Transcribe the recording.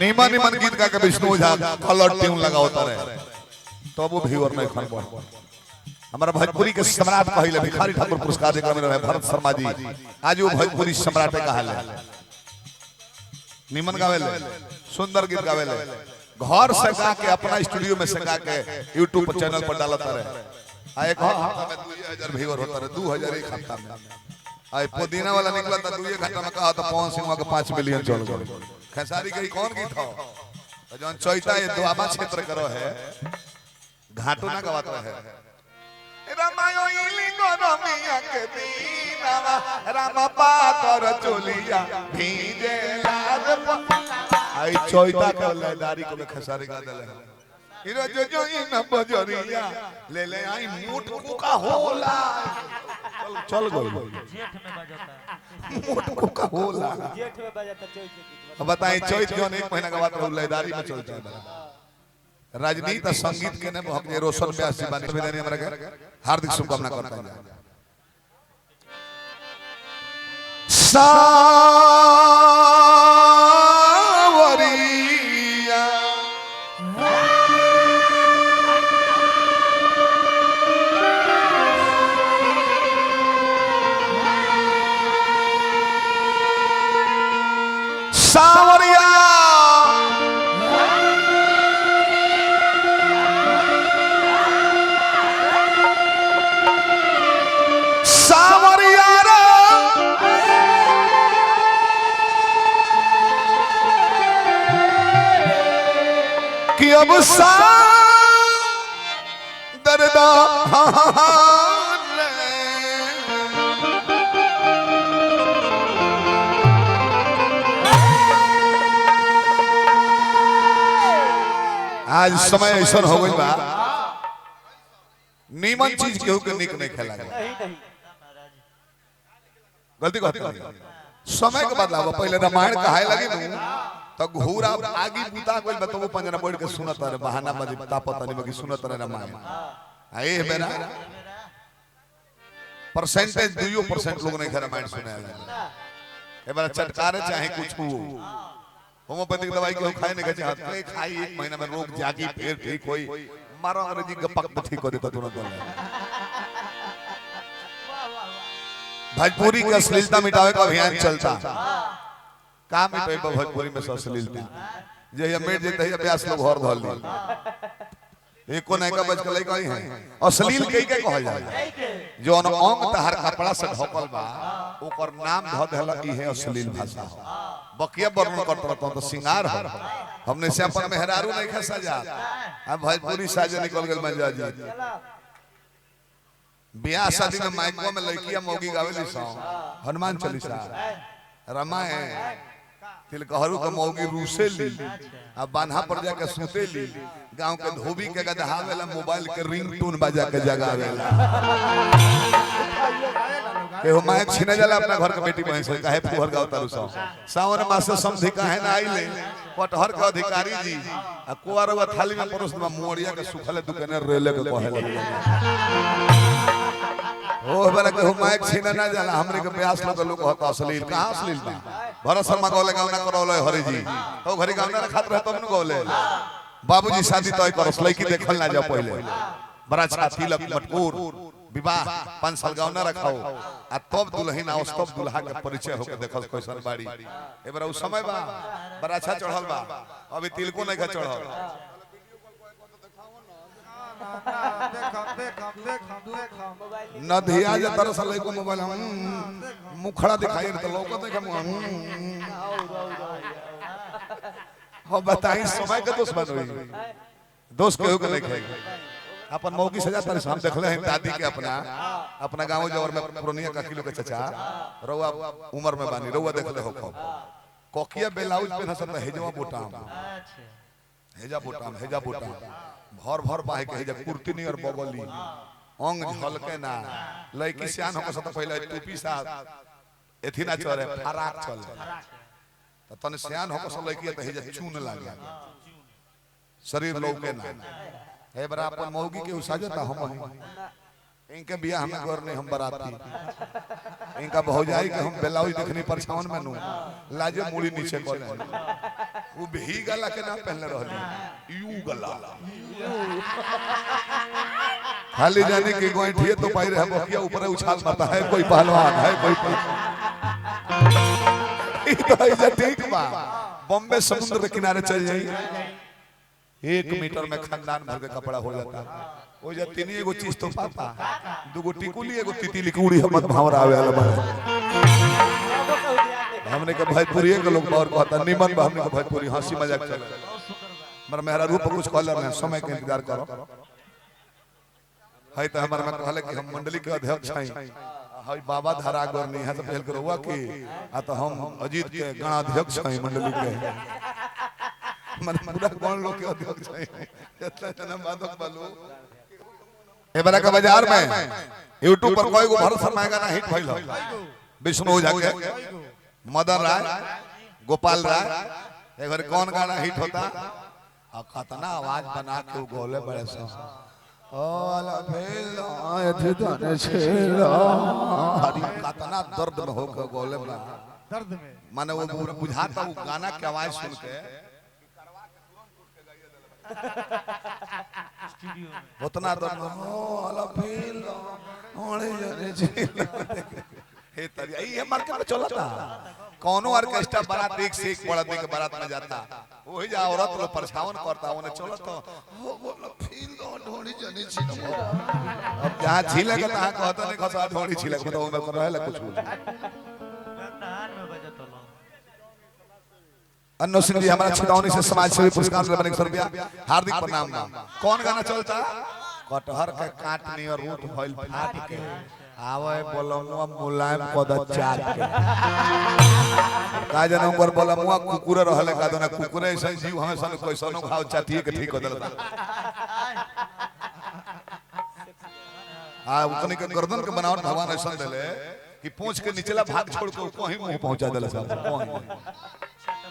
नीमन नीमन गीत गा के विष्णु झा कलर ट्यून लगावता रहे तो वो व्यूअर नहीं खन पड़ हमारा भोजपुरी के सम्राट कहले भिखारी ठाकुर पुरस्कार देकर में भरत शर्मा जी आज वो भोजपुरी सम्राट कहले नीमन गावेले सुंदर गीत गावेले घर से गा के अपना स्टूडियो में से गा के यूट्यूब पर चैनल पर डालता रहे आ एक हफ्ता में 2000 व्यूअर होता रहे 2000 एक हफ्ता में आई पुदीना वाला निकला था 2 घंटा में कहा तो पवन सिंह के 5 मिलियन चल गए खेसारी के कौन गीत हो जौन चौथा ये दुआबा क्षेत्र करो है घाटो ना गवाता है रामायो इलिंगो रमिया के दीनावा राम पातर चोलिया भीजे लाज आई चौथा का लयदारी को खेसारी गा देले इरो जो जो इन बजरिया ले ले आई मोट कुका होला चल गई जेठ में बजाता मोट कुका होला जेठ में बजाता चौथ के अब बताएं चौथ जो 1 महीना का बात रहू लयदारी में चलता है राजनीति संगीत के ने भक्त जे रोशन व्यास जी बानी विदानी हमरा के हार्दिक शुभकामना करता हूं सावरिया सावरिया कि अब दर्दा आज समय ऐसा हो गई बा नीमन चीज केहू के निक नहीं खेला गलती कहते समय के बदलाव पहले रामायण कहाए लगी नु तो घूरा आगी बुता कोई बताओ पंजना बैठ के सुनत रहे बहाना बजे तापतनी में सुनत रहे रामायण ए बेरा परसेंटेज 2% लोग नहीं रामायण सुने ए बार चटकारे चाहे कुछ हो होम्योपैथिक दवाई के खाए नहीं खाए हाथ खाई 1 महीना में रोग जागी फिर ठीक होई मारो अंग्रेजी गपक ठीक हो देता तुरंत भोजपुरी की अश्लीलता मिटावे का अभियान चलता काम मिटावे भोजपुरी में अश्लीलता जे मेट जेते है अभ्यास लोग घर धल ली एको नहीं का बच के लई कही है अश्लील कई के कहल जाला जोन अंग तहर कपड़ा से ढकल बा ओकर नाम ध देला ई है अश्लील भाषा बकिया वर्णन करत रहत तो सिंगार हो हमने से अपन मेहरारू नहीं खा सजा अब भोजपुरी साजे निकल गेल मंजा जी ब्याह शादी में माइको में लड़कियां मौगी गावेली सॉन्ग हनुमान चालीसा रामायण तिलकहरू के मौगी रूसे ली अब बान्हा पर जाके सुते ली गांव के धोबी के गदहावेला मोबाइल के रिंगटोन बजा के जगावेला के हो माइक छीने जाला अपना घर के बेटी बहन से काहे फुहर गाव तारू सावन मास समधि काहे ना आइले पटहर के अधिकारी जी आ कुवारवा थाली में परोस में मोड़िया के सुखले दुकाने रेले के कहे ओ बरा के माइक छीने ना जाला हमरे के ब्यास लोग होता अश्लील कहां अश्लील बा भरत शर्मा कहले गावना करौले हरि जी तो घरी गावना खात रह तब न कहले बाबूजी शादी तय करस लड़की देखल ना जाओ पहले बड़ा अच्छा तिलक मटकूर विवाह 5 साल गावना रखाओ आ तब दुल्हन आओ तब दुल्हा के परिचय होके देखल कैसन बाड़ी ए बरा उ समय बा बड़ा अच्छा चढ़ल बा अभी तिलको नहीं का चढ़ल नदिया जे तरस लइको मोबाइल मुखड़ा दिखाई तो लौकत है हो बताई समय के दोस्त बनोई दोस्त केहू के नहीं खाएगा अपन मौकी सजा तारे हम देखले हैं दादी के अपना गांव जवर में पुरनिया का किलो के चचा रउआ उम्र में बानी रउआ देखले हो कोकिया ब्लाउज पे हसन हेजवा बोटाम हेजा बोटाम भर भर बाहे के हेजा कुर्ती नहीं और बगली अंग झलके ना लड़की सियान होके सब पहले टोपी सा एथी ना चले फराक चले त तने सियान होके सब लड़की त हेजा चून लागे शरीर लौके ना हे बरा अपन मौगी के उसाजता हम इनके बिया हमें गौर नहीं हम बराती इनका भौजाई के हम बेलाउज देखनी परछावन में नु लाजे मुड़ी नीचे कोले वो भी गला के ना पहनले रहली यू गला खाली जाने की गोइठिए तो पाई रहे बकिया ऊपर उछाल मारता है कोई पहलवान है कोई तो ऐसा ठीक बा बॉम्बे समुद्र के किनारे चल जाइए 1 मीटर में खानदान भर के कपड़ा हो जाता वो जा तीन एगो चीज तो पापा दुगो टिकुली एगो तितली कुड़ी हमत भावरा आवे वाला बा हमने के भोजपुरी के लोग और कहता निमन बा हमने के भोजपुरी हंसी मजाक चले मर मेरा रूप कुछ कहले रहे समय के इंतजार करो है त हमर में कहले कि हम मंडली के अध्यक्ष हई हई बाबा धरा गोर नहीं है तो पहल करवा कि आ तो हम अजीत के गणाध्यक्ष हई मंडली के मन पूरा कौन लोग के अध्यक्ष हई इतना जना बादक बालू ए बड़ा का बाजार में YouTube पर कोई को भरोसा में गाना हिट भइल विष्णु ओझा के मदन राय गोपाल राय एक बार कौन गाना हिट होता आ कितना आवाज बना के गोले बड़े सो ओला भेल आए थे तने छेला हरी कितना दर्द में होकर गोले बना दर्द में माने वो बुझाता वो गाना की आवाज सुन के स्टूडियो में उतना दर्द ओला भेल ओले जने छेला हे तरिया ये मार्केट में चलता कोनो ऑर्केस्ट्रा बारात एक से एक बड़ा दिन के बारात में जाता वही जा औरत लोग परछावन करता ओने चलत हो बोला फील दो ढोली जनी छी अब जहां झीले के तहां कहता नहीं खसा ढोली छिले मतलब ओने कर रहला कुछ नहान में बजत लो अन्नो सिंह जी हमारा छिदौनी से समाज सेवी पुरस्कार से बने 100 रुपया हार्दिक प्रणाम कौन गाना चलता कटहर के काटनी और रूट भइल फाट के आवे बोलमुआ मुलायम पद चाट के का जन ऊपर बोलमुआ कुकुरे रहले का दोना कुकुरे ऐसे जीव हमें सन कोई सनो खाओ चाटिए के ठीक हो देलता आ उतनी के गर्दन के बनावट भगवान ऐसा देले कि पूंछ के निचला भाग छोड़ के कहीं मुंह पहुंचा देला सब कहीं